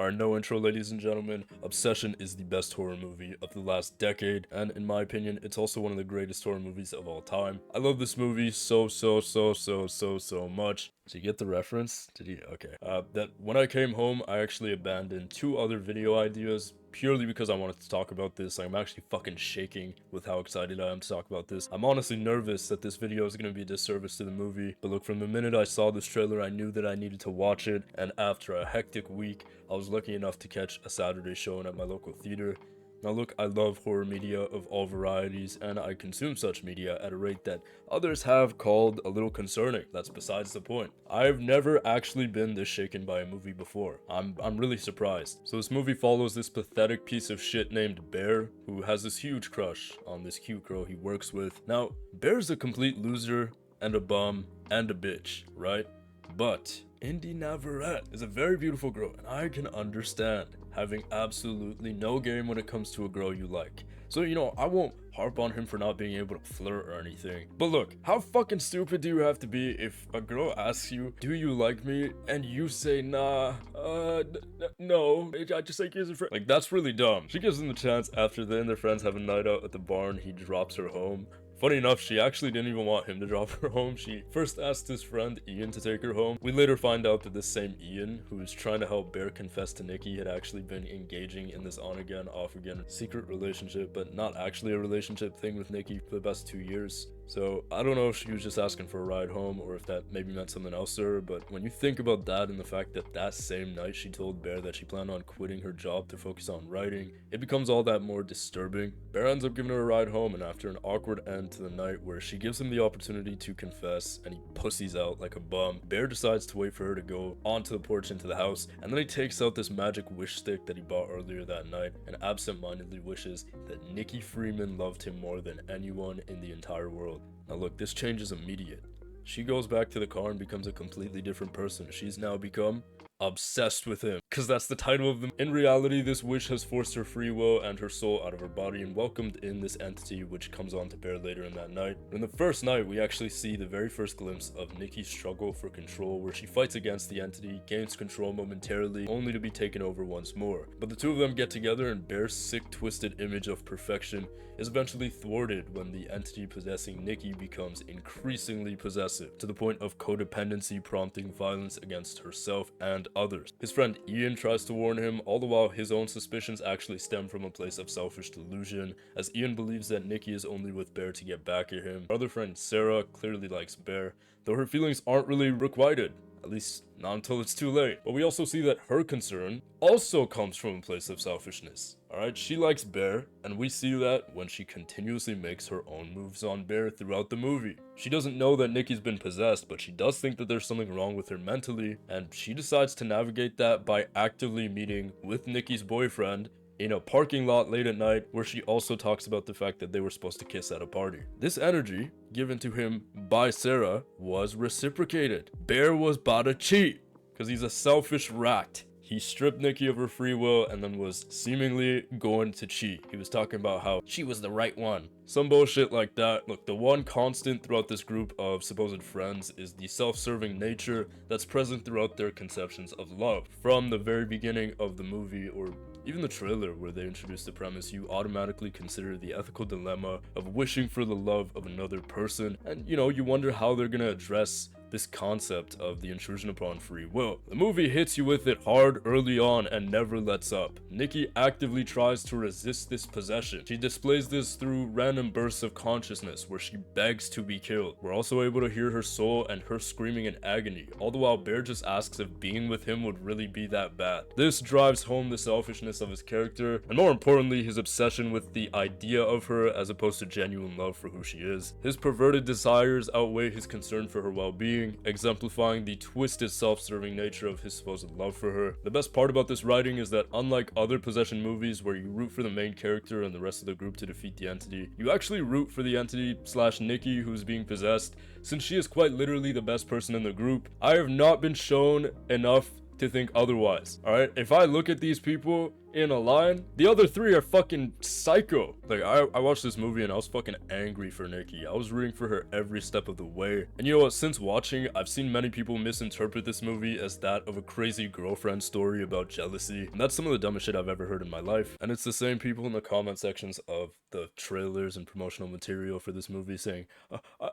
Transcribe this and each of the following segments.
Alright, no intro, ladies and gentlemen. Obsession is the best horror movie of the last decade, and in my opinion, it's also one of the greatest horror movies of all time. I love this movie so much. Did you get the reference? Did you? Okay. That when I came home, I actually abandoned 2 other video ideas purely because I wanted to talk about this. I'm actually fucking shaking with how excited I am to talk about this. I'm honestly nervous that this video is going to be a disservice to the movie, but look, from the minute I saw this trailer, I knew that I needed to watch it, and after a hectic week, I was lucky enough to catch a Saturday showing at my local theater. Now look, I love horror media of all varieties, and I consume such media at a rate that others have called a little concerning. That's besides the point. I've never actually been this shaken by a movie before. I'm really surprised. So this movie follows this pathetic piece of shit named Bear, who has this huge crush on this cute girl he works with. Now, Bear's a complete loser, and a bum, and a bitch, right? But Indy Navarrete is a very beautiful girl, and I can understand having absolutely no game when it comes to a girl you like. So, you know, I won't harp on him for not being able to flirt or anything. But look, how fucking stupid do you have to be if a girl asks you, do you like me? And you say, nah, no, I just like you as a friend. Like, that's really dumb. She gives him the chance after then their friends have a night out at the barn, he drops her home. Funny enough, she actually didn't even want him to drop her home. She first asked his friend Ian to take her home. We later find out that this same Ian, who was trying to help Bear confess to Nikki, had actually been engaging in this on-again, off-again secret relationship, but not actually a relationship thing with Nikki for the past 2 years. So I don't know if she was just asking for a ride home or if that maybe meant something else to her, but when you think about that and the fact that that same night she told Bear that she planned on quitting her job to focus on writing, it becomes all that more disturbing. Bear ends up giving her a ride home, and after an awkward end to the night where she gives him the opportunity to confess and he pussies out like a bum, Bear decides to wait for her to go onto the porch into the house, and then he takes out this magic wish stick that he bought earlier that night and absentmindedly wishes that Nikki Freeman loved him more than anyone in the entire world. Now look, this change is immediate. She goes back to the car and becomes a completely different person. She's now become obsessed with him, because that's the title of them. In reality, this wish has forced her free will and her soul out of her body and welcomed in this entity, which comes on to Bear later in that night. In the first night, we actually see the very first glimpse of Nikki's struggle for control, where she fights against the entity, gains control momentarily, only to be taken over once more. But the two of them get together, and Bear's sick, twisted image of perfection is eventually thwarted when the entity possessing Nikki becomes increasingly possessive, to the point of codependency prompting violence against herself and others. His friend Ian tries to warn him, all the while his own suspicions actually stem from a place of selfish delusion, as Ian believes that Nikki is only with Bear to get back at him. Our other friend Sarah clearly likes Bear, though her feelings aren't really requited. At least, not until it's too late. But we also see that her concern also comes from a place of selfishness. Alright, she likes Bear, and we see that when she continuously makes her own moves on Bear throughout the movie. She doesn't know that Nikki's been possessed, but she does think that there's something wrong with her mentally, and she decides to navigate that by actively meeting with Nikki's boyfriend in a parking lot late at night, where she also talks about the fact that they were supposed to kiss at a party. This energy, given to him by Sarah, was reciprocated. Bear was about to cheat, because he's a selfish rat. He stripped Nikki of her free will and then was seemingly going to cheat. He was talking about how she was the right one. Some bullshit like that. Look, the one constant throughout this group of supposed friends is the self-serving nature that's present throughout their conceptions of love. From the very beginning of the movie, or even the trailer where they introduce the premise, you automatically consider the ethical dilemma of wishing for the love of another person, and you know, you wonder how they're gonna address this concept of the intrusion upon free will. The movie hits you with it hard early on and never lets up. Nikki actively tries to resist this possession. She displays this through random bursts of consciousness where she begs to be killed. We're also able to hear her soul and her screaming in agony, all the while Bear just asks if being with him would really be that bad. This drives home the selfishness of his character, and more importantly, his obsession with the idea of her as opposed to genuine love for who she is. His perverted desires outweigh his concern for her well-being, exemplifying the twisted self-serving nature of his supposed love for her. The best part about this writing is that unlike other possession movies where you root for the main character and the rest of the group to defeat the entity, you actually root for the entity / Nikki who's being possessed, since she is quite literally the best person in the group. I have not been shown enough to think otherwise. Alright, if I look at these people in a line, the other three are fucking psycho. Like, I watched this movie and I was fucking angry for Nikki. I was rooting for her every step of the way. And you know what, since watching, I've seen many people misinterpret this movie as that of a crazy girlfriend story about jealousy. And that's some of the dumbest shit I've ever heard in my life. And it's the same people in the comment sections of the trailers and promotional material for this movie saying,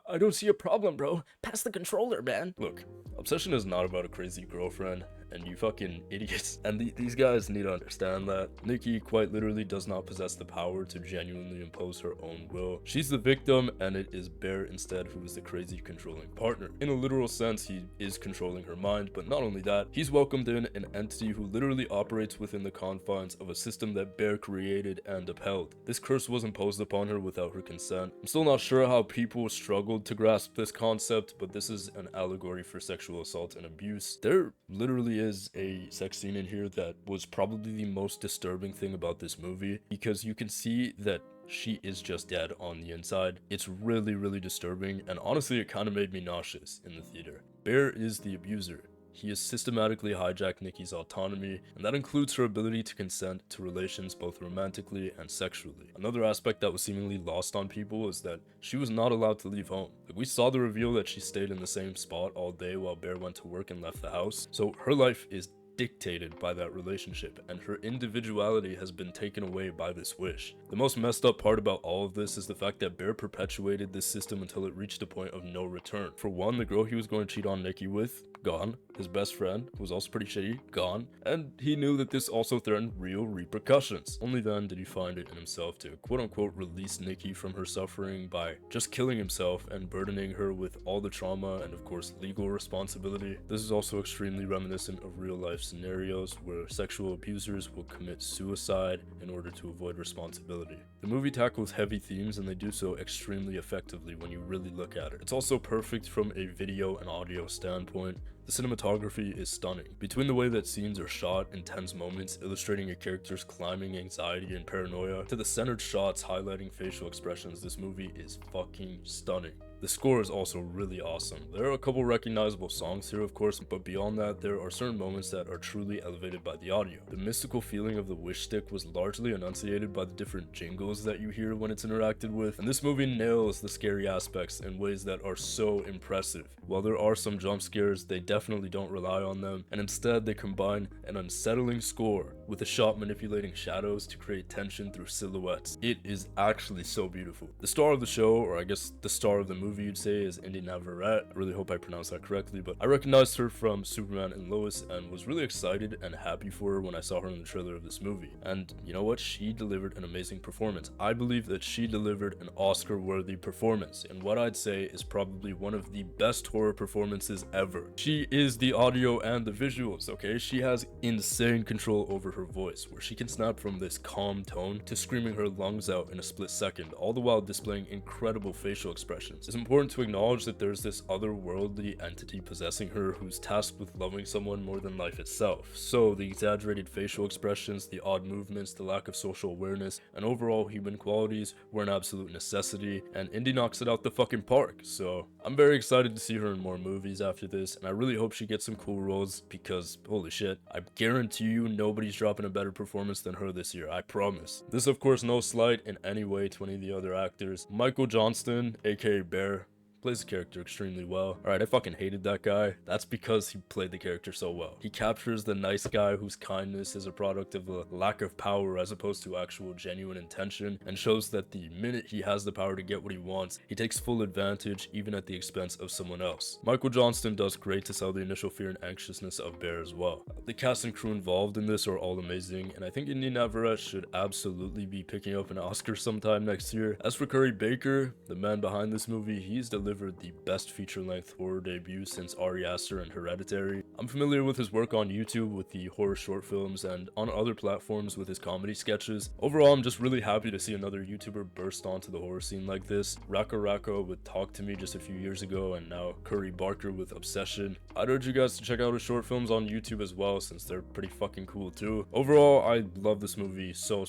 I don't see a problem, bro. Pass the controller, man. Look, Obsession is not about a crazy girlfriend, and you fucking idiots. And these guys need to understand that. Nikki quite literally does not possess the power to genuinely impose her own will. She's the victim, and it is Bear instead who is the crazy controlling partner. In a literal sense, he is controlling her mind, but not only that, he's welcomed in an entity who literally operates within the confines of a system that Bear created and upheld. This curse was imposed upon her without her consent. I'm still not sure how people struggled to grasp this concept, but this is an allegory for sexual assault and abuse. There literally is a sex scene in here that was probably the most disturbing thing about this movie, because you can see that she is just dead on the inside. It's really, really disturbing, and honestly, it kind of made me nauseous in the theater. Bear is the abuser. He has systematically hijacked Nikki's autonomy, and that includes her ability to consent to relations both romantically and sexually. Another aspect that was seemingly lost on people is that she was not allowed to leave home. Like, we saw the reveal that she stayed in the same spot all day while Bear went to work and left the house, so her life is dictated by that relationship, and her individuality has been taken away by this wish. The most messed up part about all of this is the fact that Bear perpetuated this system until it reached a point of no return. For one, the girl he was going to cheat on Nikki with, gone. His best friend, who was also pretty shitty, gone. And he knew that this also threatened real repercussions. Only then did he find it in himself to quote-unquote release Nikki from her suffering by just killing himself and burdening her with all the trauma and of course legal responsibility. This is also extremely reminiscent of real life scenarios where sexual abusers will commit suicide in order to avoid responsibility. The movie tackles heavy themes, and they do so extremely effectively when you really look at it. It's also perfect from a video and audio standpoint. The cinematography is stunning. Between the way that scenes are shot in tense moments illustrating a character's climbing anxiety and paranoia, to the centered shots highlighting facial expressions, this movie is fucking stunning. The score is also really awesome. There are a couple recognizable songs here, of course, but beyond that, there are certain moments that are truly elevated by the audio. The mystical feeling of the wish stick was largely enunciated by the different jingles that you hear when it's interacted with, and this movie nails the scary aspects in ways that are so impressive. While there are some jump scares, they definitely don't rely on them, and instead they combine an unsettling score with a shot manipulating shadows to create tension through silhouettes. It is actually so beautiful. The star of the show, or I guess the star of the movie you'd say, is Indy Navarrete. I really hope I pronounced that correctly, but I recognized her from Superman and Lois and was really excited and happy for her when I saw her in the trailer of this movie. And you know what? She delivered an amazing performance. I believe that she delivered an Oscar-worthy performance, and what I'd say is probably one of the best horror performances ever. She is the audio and the visuals, okay? She has insane control over her voice, where she can snap from this calm tone to screaming her lungs out in a split second, all the while displaying incredible facial expressions. It's important to acknowledge that there's this otherworldly entity possessing her who's tasked with loving someone more than life itself. So the exaggerated facial expressions, the odd movements, the lack of social awareness, and overall human qualities were an absolute necessity, and Indy knocks it out the fucking park. So I'm very excited to see her in more movies after this, and I really hope she gets some cool roles because holy shit, I guarantee you nobody's dropping a better performance than her this year, I promise. This of course no slight in any way to any of the other actors. Michael Johnston, aka Bear, plays the character extremely well. Alright, I fucking hated that guy. That's because he played the character so well. He captures the nice guy whose kindness is a product of a lack of power as opposed to actual genuine intention, and shows that the minute he has the power to get what he wants, he takes full advantage even at the expense of someone else. Michael Johnston does great to sell the initial fear and anxiousness of Bear as well. The cast and crew involved in this are all amazing, and I think Indy Navarrete should absolutely be picking up an Oscar sometime next year. As for Curry Baker, the man behind this movie, he's delivered the best feature-length horror debut since Ari Aster and Hereditary. I'm familiar with his work on YouTube with the horror short films and on other platforms with his comedy sketches. Overall, I'm just really happy to see another YouTuber burst onto the horror scene like this. Raka Raka with Talk to Me just a few years ago, and now Curry Barker with Obsession. I'd urge you guys to check out his short films on YouTube as well, since they're pretty fucking cool too. Overall, I love this movie so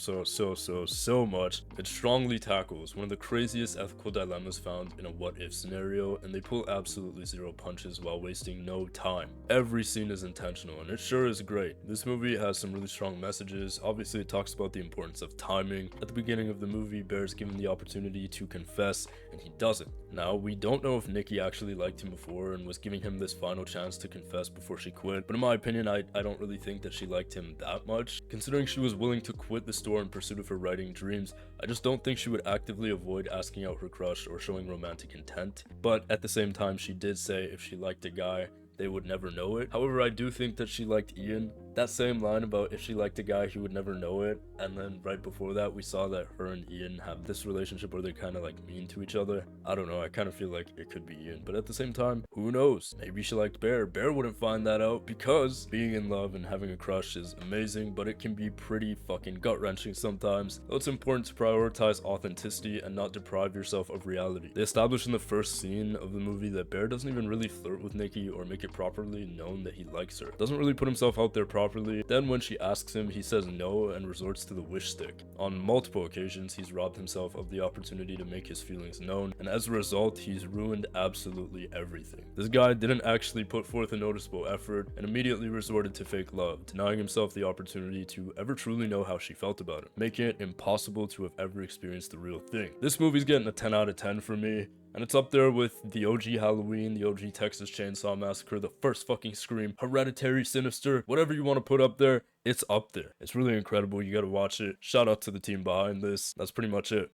much. It strongly tackles one of the craziest ethical dilemmas found in a what-if scenario. scenario, and they pull absolutely zero punches while wasting no time. Every scene is intentional, and it sure is great. This movie has some really strong messages. Obviously, it talks about the importance of timing. At the beginning of the movie, Bear's given the opportunity to confess, and he doesn't. Now, we don't know if Nikki actually liked him before and was giving him this final chance to confess before she quit, but in my opinion, I don't really think that she liked him that much. Considering she was willing to quit the store in pursuit of her writing dreams, I just don't think she would actively avoid asking out her crush or showing romantic intent. But at the same time, she did say if she liked a guy, they would never know it. However, I do think that she liked Ian. That same line about if she liked a guy, he would never know it, and then right before that, we saw that her and Ian have this relationship where they're kind of like mean to each other. I don't know, I kind of feel like it could be Ian, but at the same time, who knows? Maybe she liked Bear. Bear wouldn't find that out, because being in love and having a crush is amazing, but it can be pretty fucking gut-wrenching sometimes. So it's important to prioritize authenticity and not deprive yourself of reality. They establish in the first scene of the movie that Bear doesn't even really flirt with Nikki or make it properly known that he likes her. Doesn't really put himself out there properly. Then when she asks him, he says no and resorts to the wish stick. On multiple occasions, he's robbed himself of the opportunity to make his feelings known, and as a result, he's ruined absolutely everything. This guy didn't actually put forth a noticeable effort and immediately resorted to fake love, denying himself the opportunity to ever truly know how she felt about him, making it impossible to have ever experienced the real thing. This movie's getting a 10 out of 10 for me. And it's up there with the OG Halloween, the OG Texas Chainsaw Massacre, the first fucking Scream, Hereditary, Sinister, whatever you want to put up there, it's up there. It's really incredible. You gotta watch it. Shout out to the team behind this. That's pretty much it.